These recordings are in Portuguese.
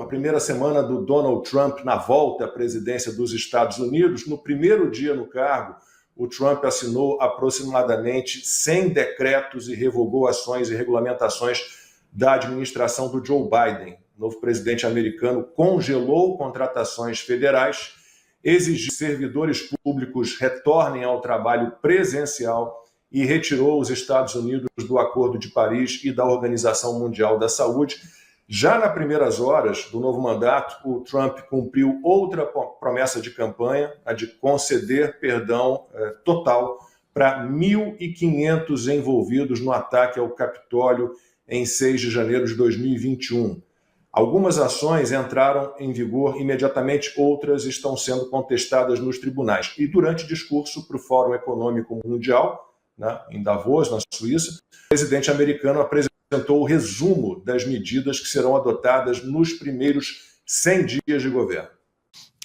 primeira semana do Donald Trump na volta à presidência dos Estados Unidos. No primeiro dia no cargo, o Trump assinou aproximadamente 100 decretos e revogou ações e regulamentações da administração do Joe Biden. O novo presidente americano congelou contratações federais, exigiu que servidores públicos retornem ao trabalho presencial e retirou os Estados Unidos do Acordo de Paris e da Organização Mundial da Saúde. Já nas primeiras horas do novo mandato, o Trump cumpriu outra promessa de campanha, a de conceder perdão total para 1.500 envolvidos no ataque ao Capitólio em 6 de janeiro de 2021. Algumas ações entraram em vigor imediatamente, outras estão sendo contestadas nos tribunais. E durante discurso para o Fórum Econômico Mundial, né, em Davos, na Suíça, o presidente americano apresentou o resumo das medidas que serão adotadas nos primeiros 100 dias de governo.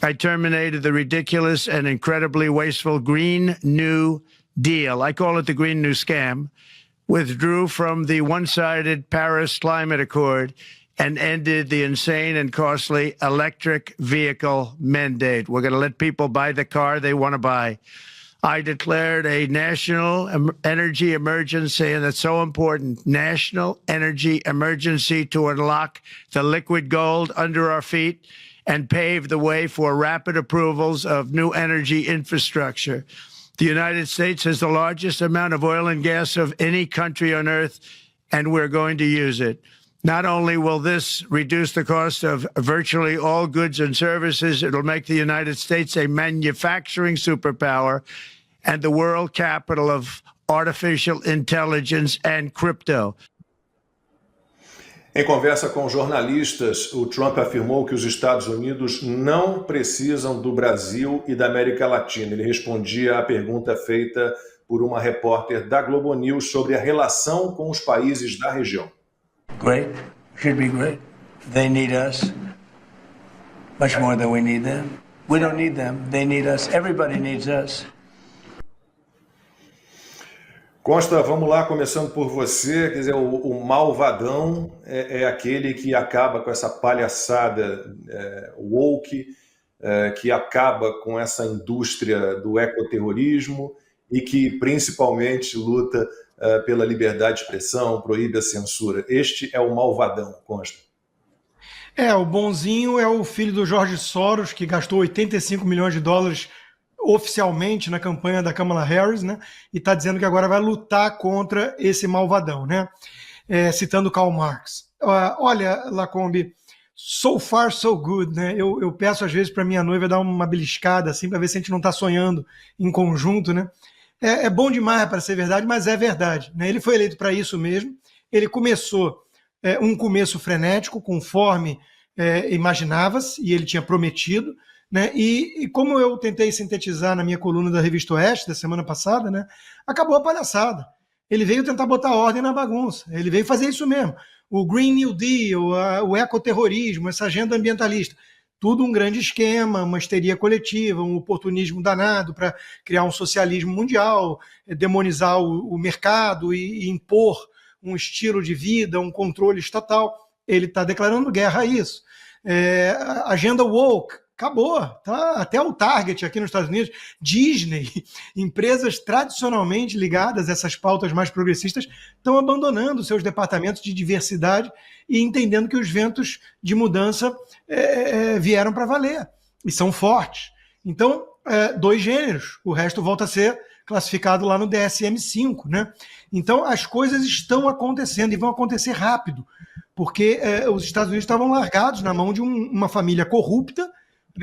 I terminated the ridiculous and incredibly wasteful Green New Deal. I call it the Green New Scam. Withdrew from the one-sided Paris Climate Accord and ended the insane and costly electric vehicle mandate. We're going to let people buy the car they want to buy. I declared a national energy emergency, and that's so important, national energy emergency to unlock the liquid gold under our feet and pave the way for rapid approvals of new energy infrastructure. The United States has the largest amount of oil and gas of any country on earth, and we're going to use it. Not only will this reduce the cost of virtually all goods and services, it'll make the United States a manufacturing superpower and the world capital of artificial intelligence and crypto. Em conversa com jornalistas, o Trump afirmou que os Estados Unidos não precisam do Brasil e da América Latina. Ele respondia à pergunta feita por uma repórter da Globo News sobre a relação com os países da região. Great, should be great. They need us much more than we need them. We don't need them, they need us. Everybody needs us. Costa, vamos lá, começando por você. Quer dizer, o malvadão é aquele que acaba com essa palhaçada woke, que acaba com essa indústria do ecoterrorismo e que principalmente luta pela liberdade de expressão, proíbe a censura. Este é o malvadão, Costa. O bonzinho é o filho do George Soros, que gastou 85 milhões de dólares oficialmente na campanha da Kamala Harris, né? E está dizendo que agora vai lutar contra esse malvadão, né? Citando Karl Marx. Olha, Lacombe, so far so good, né? Eu peço às vezes para minha noiva dar uma beliscada assim para ver se a gente não está sonhando em conjunto, né? É bom demais para ser verdade, mas é verdade, né? Ele foi eleito para isso mesmo. Ele começou um começo frenético, conforme imaginava-se, e ele tinha prometido, né? E como eu tentei sintetizar na minha coluna da Revista Oeste da semana passada, né? Acabou a palhaçada. Ele veio tentar botar ordem na bagunça. Ele veio fazer isso mesmo. O Green New Deal, o ecoterrorismo, essa agenda ambientalista. Tudo um grande esquema, uma histeria coletiva, um oportunismo danado para criar um socialismo mundial, demonizar o mercado e impor um estilo de vida, um controle estatal. Ele está declarando guerra a isso. Agenda woke, acabou, tá? Até o Target aqui nos Estados Unidos, Disney, empresas tradicionalmente ligadas a essas pautas mais progressistas estão abandonando seus departamentos de diversidade e entendendo que os ventos de mudança vieram para valer e são fortes. Então, 2 gêneros, o resto volta a ser classificado lá no DSM-5, né? Então, as coisas estão acontecendo e vão acontecer rápido, porque os Estados Unidos estavam largados na mão de uma família corrupta,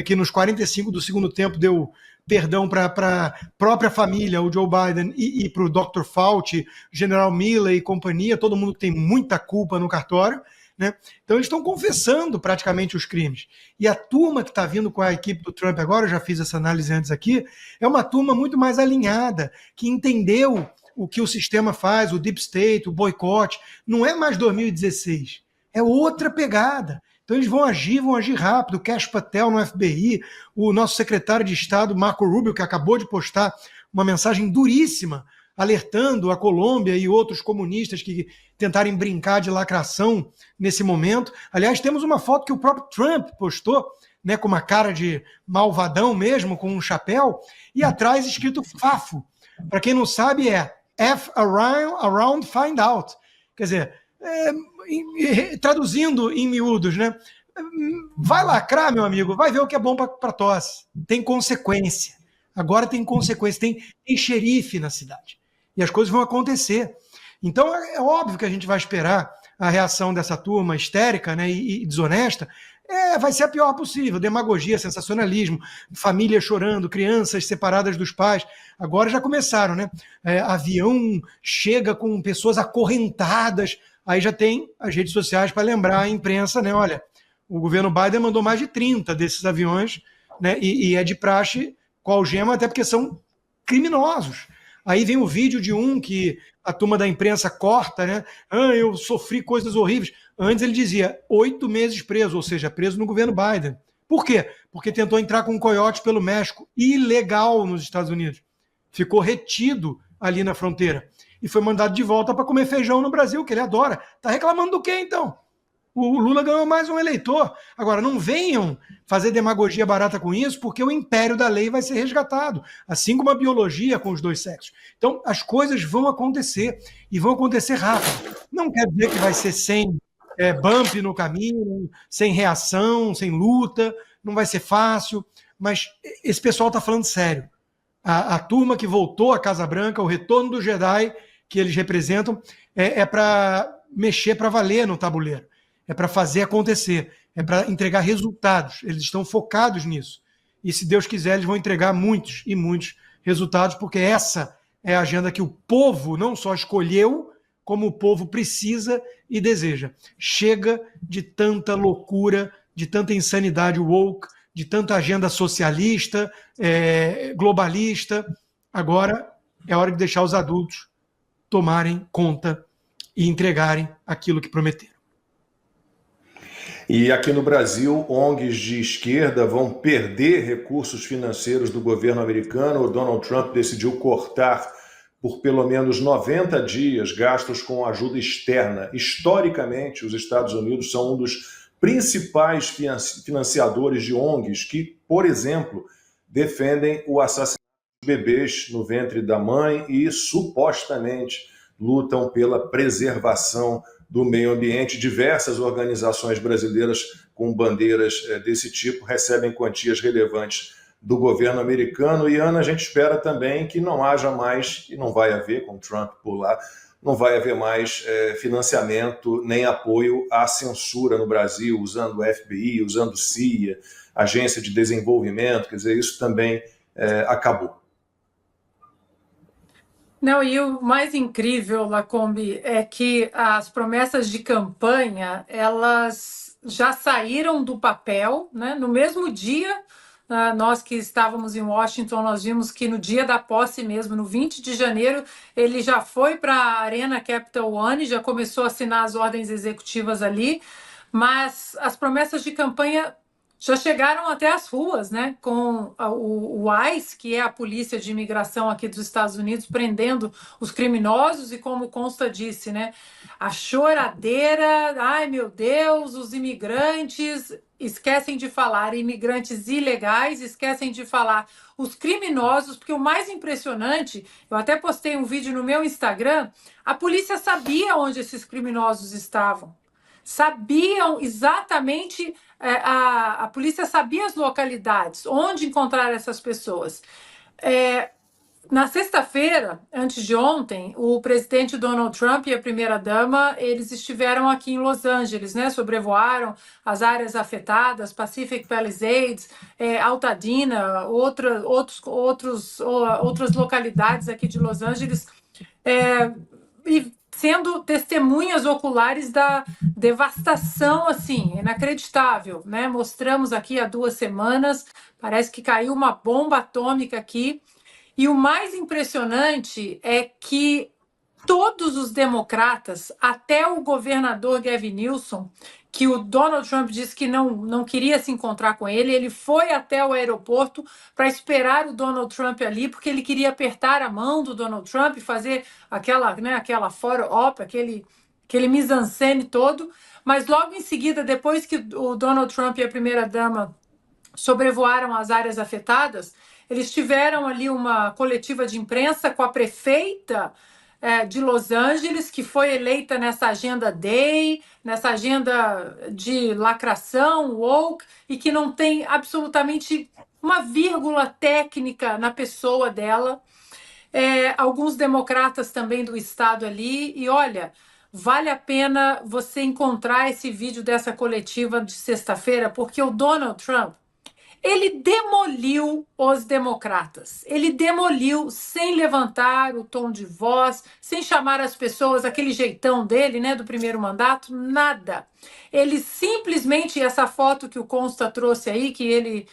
que nos 45 do segundo tempo deu perdão para a própria família, o Joe Biden, e para o Dr. Fauci, General Miller e companhia, todo mundo que tem muita culpa no cartório, né? Então eles estão confessando praticamente os crimes. E a turma que está vindo com a equipe do Trump agora, eu já fiz essa análise antes aqui, é uma turma muito mais alinhada, que entendeu o que o sistema faz, o deep state, o boicote. Não é mais 2016, é outra pegada. Então eles vão agir rápido. O Kash Patel no FBI, o nosso secretário de Estado, Marco Rubio, que acabou de postar uma mensagem duríssima alertando a Colômbia e outros comunistas que tentarem brincar de lacração nesse momento. Aliás, temos uma foto que o próprio Trump postou, né, com uma cara de malvadão mesmo, com um chapéu, e atrás escrito FAFO. Para quem não sabe, é F around find out. Quer dizer, traduzindo em miúdos, né? Vai lacrar, meu amigo, vai ver o que é bom para tosse. Tem consequência. Agora tem consequência, tem xerife na cidade. E as coisas vão acontecer. Então é óbvio que a gente vai esperar a reação dessa turma histérica, né, e desonesta. Vai ser a pior possível. Demagogia, sensacionalismo, família chorando, crianças separadas dos pais. Agora já começaram, né? Avião chega com pessoas acorrentadas. Aí já tem as redes sociais para lembrar a imprensa, né? Olha, o governo Biden mandou mais de 30 desses aviões, né? E é de praxe com algema, até porque são criminosos. Aí vem o vídeo de um que a turma da imprensa corta, né? Eu sofri coisas horríveis. Antes ele dizia 8 meses preso, ou seja, preso no governo Biden. Por quê? Porque tentou entrar com um coiote pelo México, ilegal nos Estados Unidos. Ficou retido ali na fronteira. E foi mandado de volta para comer feijão no Brasil, que ele adora. Está reclamando do quê, então? O Lula ganhou mais um eleitor. Agora, não venham fazer demagogia barata com isso, porque o império da lei vai ser resgatado, assim como a biologia com os dois sexos. Então, as coisas vão acontecer, e vão acontecer rápido. Não quer dizer que vai ser sem bump no caminho, sem reação, sem luta, não vai ser fácil, mas esse pessoal está falando sério. A turma que voltou à Casa Branca, o retorno do Jedi que eles representam, é para mexer para valer no tabuleiro. É para fazer acontecer, é para entregar resultados. Eles estão focados nisso. E se Deus quiser, eles vão entregar muitos e muitos resultados, porque essa é a agenda que o povo não só escolheu, como o povo precisa e deseja. Chega de tanta loucura, de tanta insanidade woke, de tanta agenda socialista, globalista. Agora é hora de deixar os adultos tomarem conta e entregarem aquilo que prometeram. E aqui no Brasil, ONGs de esquerda vão perder recursos financeiros do governo americano. O Donald Trump decidiu cortar por pelo menos 90 dias gastos com ajuda externa. Historicamente, os Estados Unidos são um dos principais financiadores de ONGs que, por exemplo, defendem o assassinato de bebês no ventre da mãe e supostamente lutam pela preservação do meio ambiente. Diversas organizações brasileiras com bandeiras desse tipo recebem quantias relevantes do governo americano. E, Ana, a gente espera também que não haja mais, e não vai haver, com Trump por lá, não vai haver mais financiamento nem apoio à censura no Brasil, usando o FBI, usando CIA, Agência de Desenvolvimento, quer dizer, isso também acabou. Não, e o mais incrível, Lacombe, é que as promessas de campanha, elas já saíram do papel, né? No mesmo dia, nós que estávamos em Washington, nós vimos que no dia da posse mesmo, no 20 de janeiro, ele já foi para a Arena Capital One, já começou a assinar as ordens executivas ali, mas as promessas de campanha já chegaram até as ruas, né? Com o ICE, que é a polícia de imigração aqui dos Estados Unidos, prendendo os criminosos, e como consta disse, né? A choradeira, ai meu Deus, os imigrantes, esquecem de falar imigrantes ilegais, esquecem de falar os criminosos, porque o mais impressionante, eu até postei um vídeo no meu Instagram, a polícia sabia onde esses criminosos estavam. Sabiam exatamente, a polícia sabia as localidades, onde encontrar essas pessoas. Na sexta-feira, antes de ontem, o presidente Donald Trump e a primeira-dama, eles estiveram aqui em Los Angeles, né? Sobrevoaram as áreas afetadas, Pacific Palisades, Altadena, outras localidades aqui de Los Angeles, e sendo testemunhas oculares da devastação, assim, inacreditável, né? Mostramos aqui há 2 semanas, parece que caiu uma bomba atômica aqui. E o mais impressionante é que todos os democratas, até o governador Gavin Newsom, que o Donald Trump disse que não queria se encontrar com ele, ele foi até o aeroporto para esperar o Donald Trump ali, porque ele queria apertar a mão do Donald Trump e fazer aquela photo-op, aquele mise-en-scène todo, mas logo em seguida, depois que o Donald Trump e a primeira-dama sobrevoaram as áreas afetadas, eles tiveram ali uma coletiva de imprensa com a prefeita de Los Angeles, que foi eleita nessa agenda Day, nessa agenda de lacração, woke, e que não tem absolutamente uma vírgula técnica na pessoa dela. Alguns democratas também do estado ali, e olha, vale a pena você encontrar esse vídeo dessa coletiva de sexta-feira, porque o Donald Trump, ele demoliu os democratas. Ele demoliu sem levantar o tom de voz, sem chamar as pessoas aquele jeitão dele, né, do primeiro mandato, nada. Ele simplesmente, essa foto que o Consta trouxe aí, que ele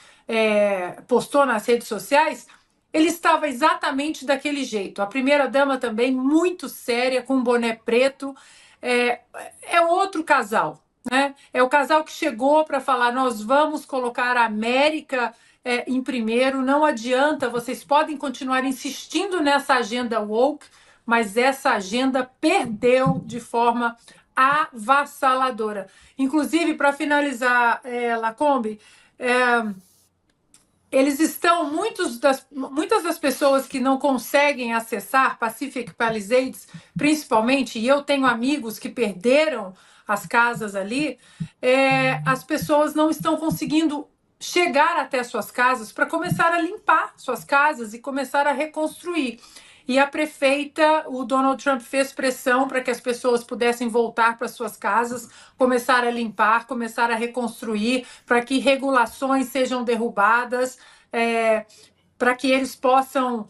postou nas redes sociais, ele estava exatamente daquele jeito. A primeira-dama também, muito séria, com um boné preto. É outro casal. Né? É o casal que chegou para falar: nós vamos colocar a América em primeiro, não adianta, vocês podem continuar insistindo nessa agenda woke, mas essa agenda perdeu de forma avassaladora. Inclusive, para finalizar, Lacombe, eles estão, muitas das pessoas que não conseguem acessar Pacific Palisades, principalmente, e eu tenho amigos que perderam as casas ali, as pessoas não estão conseguindo chegar até suas casas para começar a limpar suas casas e começar a reconstruir. E a prefeita, o Donald Trump fez pressão para que as pessoas pudessem voltar para suas casas, começar a limpar, começar a reconstruir, para que regulações sejam derrubadas, para que eles possam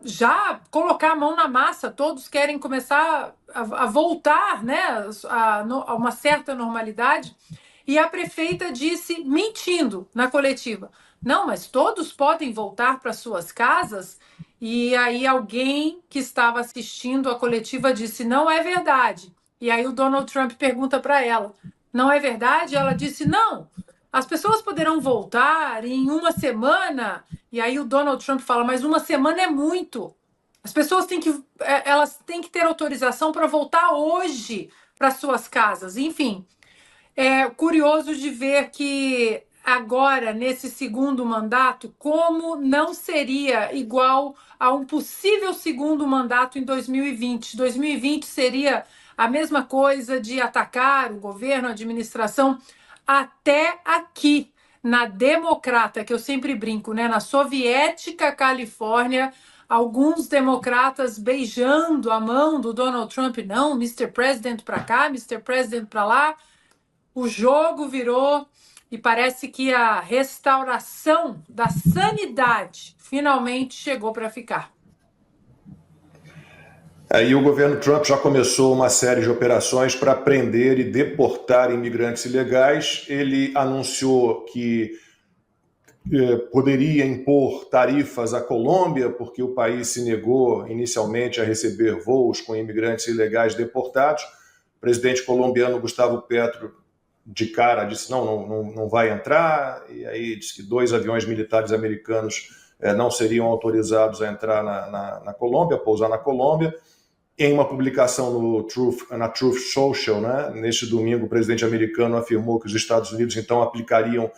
já colocar a mão na massa. Todos querem começar a voltar, né, a uma certa normalidade. E a prefeita disse, mentindo na coletiva: não, mas todos podem voltar para suas casas. E aí alguém que estava assistindo a coletiva disse: não é verdade. E aí o Donald Trump pergunta para ela: não é verdade? Ela disse: não, as pessoas poderão voltar em uma semana. E aí o Donald Trump fala: mas uma semana é muito. As pessoas elas têm que ter autorização para voltar hoje para suas casas. Enfim, é curioso de ver que agora, nesse segundo mandato, como não seria igual a um possível segundo mandato em 2020. 2020 seria a mesma coisa de atacar o governo, a administração, até aqui, na democrata, que eu sempre brinco, né? Na soviética Califórnia, alguns democratas beijando a mão do Donald Trump, não, Mr. President para cá, Mr. President para lá. O jogo virou e parece que a restauração da sanidade finalmente chegou para ficar. Aí o governo Trump já começou uma série de operações para prender e deportar imigrantes ilegais. Ele anunciou que poderia impor tarifas à Colômbia, porque o país se negou inicialmente a receber voos com imigrantes ilegais deportados. O presidente colombiano Gustavo Petro, de cara, disse não vai entrar, e aí disse que 2 aviões militares americanos não seriam autorizados a entrar na Colômbia, pousar na Colômbia. Em uma publicação na Truth Social, né, neste domingo, o presidente americano afirmou que os Estados Unidos então aplicariam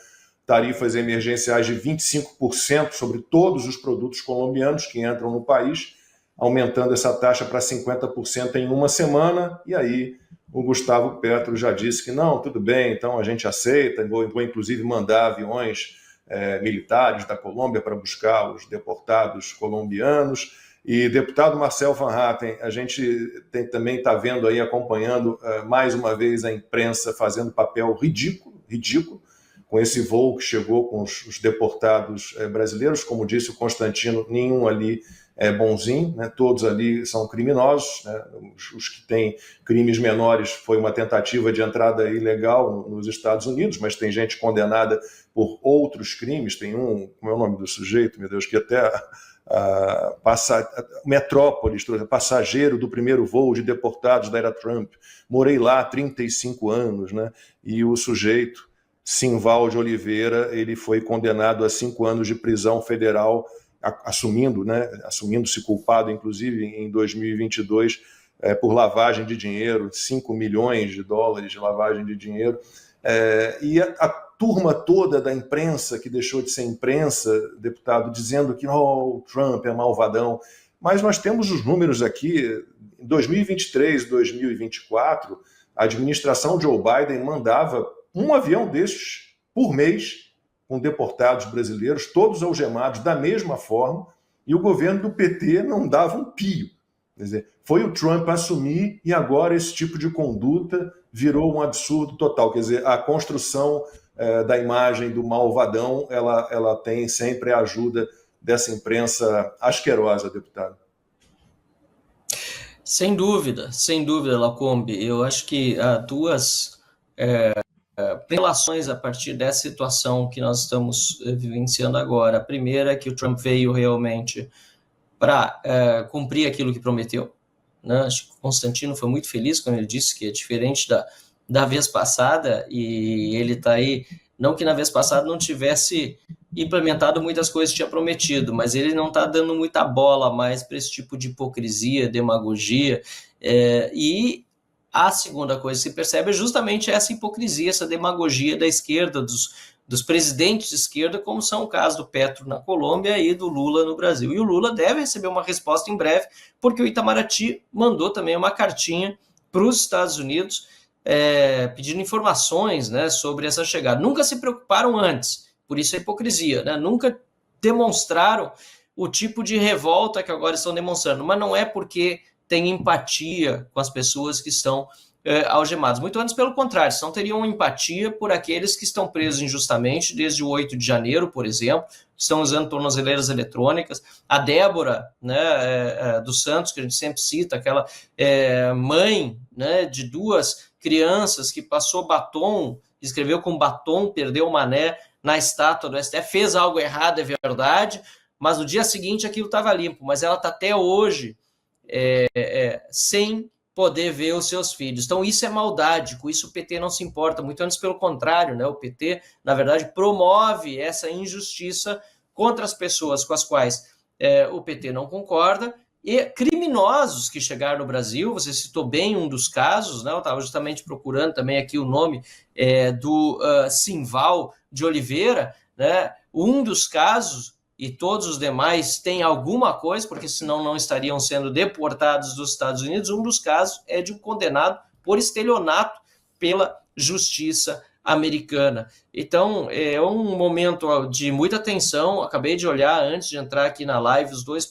tarifas emergenciais de 25% sobre todos os produtos colombianos que entram no país, aumentando essa taxa para 50% em uma semana. E aí o Gustavo Petro já disse que não, tudo bem, então a gente aceita, vou inclusive mandar aviões militares da Colômbia para buscar os deportados colombianos. E deputado Marcel Van Hatten, a gente também está vendo aí, acompanhando mais uma vez a imprensa fazendo papel ridículo, com esse voo que chegou com os deportados brasileiros. Como disse o Constantino, nenhum ali é bonzinho, né? Todos ali são criminosos, né? Os que têm crimes menores foi uma tentativa de entrada ilegal nos Estados Unidos, mas tem gente condenada por outros crimes. Tem como é o nome do sujeito, meu Deus, que até Metrópolis, passageiro do primeiro voo de deportados da era Trump. Morei lá há 35 anos, né? E o sujeito, Simval de Oliveira, ele foi condenado a 5 anos de prisão federal, assumindo-se culpado, inclusive, em 2022, por lavagem de dinheiro, 5 milhões de dólares de lavagem de dinheiro. E a turma toda da imprensa, que deixou de ser imprensa, deputado, dizendo que o Trump é malvadão. Mas nós temos os números aqui. Em 2023, 2024, a administração Joe Biden mandava um avião desses por mês, com deportados brasileiros, todos algemados da mesma forma, e o governo do PT não dava um pio. Quer dizer, foi o Trump assumir e agora esse tipo de conduta virou um absurdo total. Quer dizer, a construção da imagem do malvadão, ela tem sempre a ajuda dessa imprensa asquerosa, deputado. Sem dúvida, Lacombe. Eu acho que há duas relações a partir dessa situação que nós estamos vivenciando agora. A primeira é que o Trump veio realmente para cumprir aquilo que prometeu, né? Acho que o Constantino foi muito feliz quando ele disse que é diferente da vez passada, e ele está aí, não que na vez passada não tivesse implementado muitas coisas que tinha prometido, mas ele não está dando muita bola mais para esse tipo de hipocrisia, demagogia, e a segunda coisa que se percebe é justamente essa hipocrisia, essa demagogia da esquerda, dos presidentes de esquerda, como são o caso do Petro na Colômbia e do Lula no Brasil. E o Lula deve receber uma resposta em breve, porque o Itamaraty mandou também uma cartinha para os Estados Unidos pedindo informações, né, sobre essa chegada. Nunca se preocuparam antes, por isso a hipocrisia, né? Nunca demonstraram o tipo de revolta que agora estão demonstrando, mas não é porque tem empatia com as pessoas que estão algemadas. Muito antes, pelo contrário, não teriam empatia por aqueles que estão presos injustamente desde o 8 de janeiro, por exemplo, que estão usando tornozeleiras eletrônicas. A Débora, né, dos Santos, que a gente sempre cita, aquela mãe, né, de 2 crianças que passou batom, escreveu com batom, perdeu o mané na estátua do STF, fez algo errado, é verdade, mas no dia seguinte aquilo estava limpo, mas ela está até hoje sem poder ver os seus filhos. Então isso é maldade, com isso o PT não se importa, muito antes pelo contrário, né? O PT, na verdade, promove essa injustiça contra as pessoas com as quais o PT não concorda, e criminosos que chegaram no Brasil. Você citou bem um dos casos, né? Eu estava justamente procurando também aqui o nome do Simval de Oliveira, né? Um dos casos, e todos os demais têm alguma coisa, porque senão não estariam sendo deportados dos Estados Unidos. Um dos casos é de um condenado por estelionato pela justiça americana. Então, é um momento de muita tensão. Acabei de olhar, antes de entrar aqui na live, os dois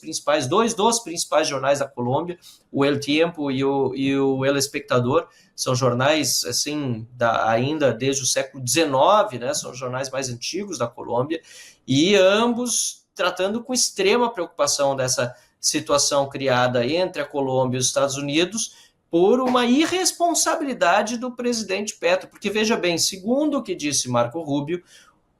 dos principais jornais da Colômbia, o El Tiempo e o El Espectador. São jornais, assim, ainda desde o século XIX, né? São os jornais mais antigos da Colômbia, e ambos tratando com extrema preocupação dessa situação criada entre a Colômbia e os Estados Unidos por uma irresponsabilidade do presidente Petro. Porque, veja bem, segundo o que disse Marco Rubio,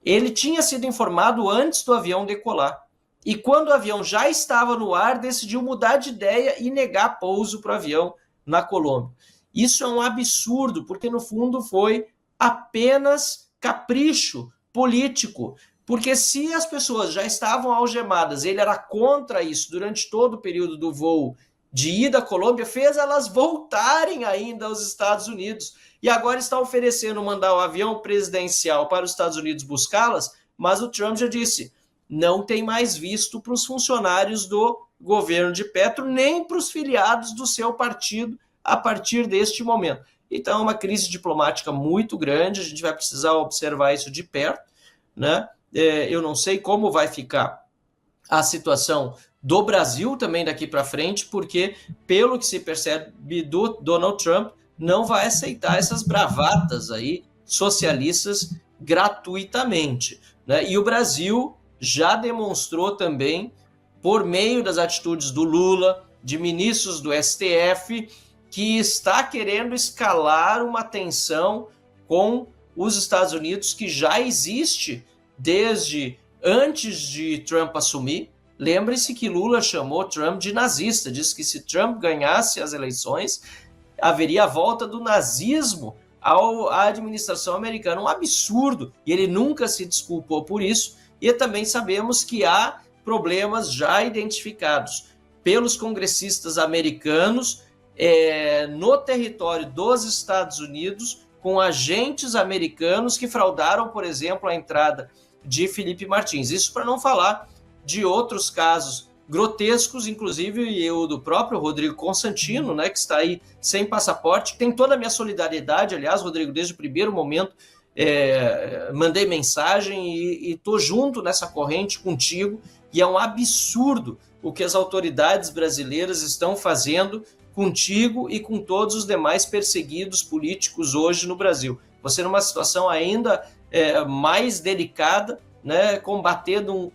ele tinha sido informado antes do avião decolar. E quando o avião já estava no ar, decidiu mudar de ideia e negar pouso para o avião na Colômbia. Isso é um absurdo, porque no fundo foi apenas capricho político. Porque se as pessoas já estavam algemadas, ele era contra isso durante todo o período do voo de ida à Colômbia, fez elas voltarem ainda aos Estados Unidos. E agora está oferecendo mandar o avião presidencial para os Estados Unidos buscá-las, mas o Trump já disse, não tem mais visto para os funcionários do governo de Petro, nem para os filiados do seu partido a partir deste momento. Então é uma crise diplomática muito grande, a gente vai precisar observar isso de perto, né? Eu não sei como vai ficar a situação do Brasil também daqui para frente, porque, pelo que se percebe do Donald Trump, não vai aceitar essas bravatas aí socialistas gratuitamente, né? E o Brasil já demonstrou também, por meio das atitudes do Lula, de ministros do STF, que está querendo escalar uma tensão com os Estados Unidos que já existe desde antes de Trump assumir, Lembre-se que Lula chamou Trump de nazista, disse que se Trump ganhasse as eleições, haveria a volta do nazismo à administração americana. Um absurdo, e ele nunca se desculpou por isso, e também sabemos que há problemas já identificados pelos congressistas americanos no território dos Estados Unidos, com agentes americanos que fraudaram, por exemplo, a entrada de Felipe Martins. Isso para não falar de outros casos grotescos, inclusive o do próprio Rodrigo Constantino, né, que está aí sem passaporte. Tem toda a minha solidariedade, aliás, Rodrigo, desde o primeiro momento mandei mensagem e estou junto nessa corrente contigo, e é um absurdo o que as autoridades brasileiras estão fazendo contigo e com todos os demais perseguidos políticos hoje no Brasil. Você numa situação ainda mais delicada, né, combatendo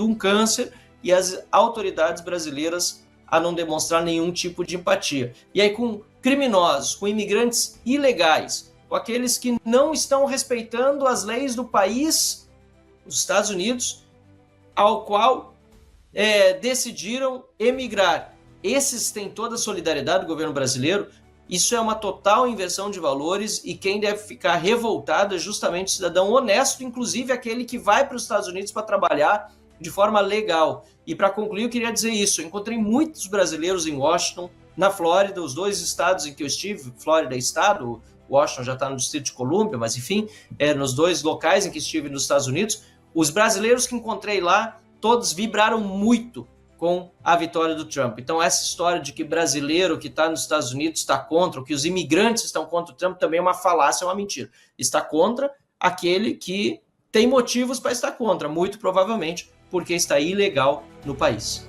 um câncer, e as autoridades brasileiras a não demonstrar nenhum tipo de empatia. E aí com criminosos, com imigrantes ilegais, com aqueles que não estão respeitando as leis do país, os Estados Unidos, ao qual decidiram emigrar. Esses têm toda a solidariedade do governo brasileiro. Isso é uma total inversão de valores, e quem deve ficar revoltado é justamente o cidadão honesto, inclusive aquele que vai para os Estados Unidos para trabalhar de forma legal. E para concluir, eu queria dizer isso: eu encontrei muitos brasileiros em Washington, na Flórida, os 2 estados em que eu estive, Flórida é estado, Washington já está no Distrito de Colômbia, mas enfim, nos 2 locais em que estive nos Estados Unidos, os brasileiros que encontrei lá, todos vibraram muito com a vitória do Trump. Então essa história de que brasileiro que está nos Estados Unidos está contra, ou que os imigrantes estão contra o Trump, também é uma falácia, é uma mentira. Está contra aquele que tem motivos para estar contra, muito provavelmente porque está ilegal no país.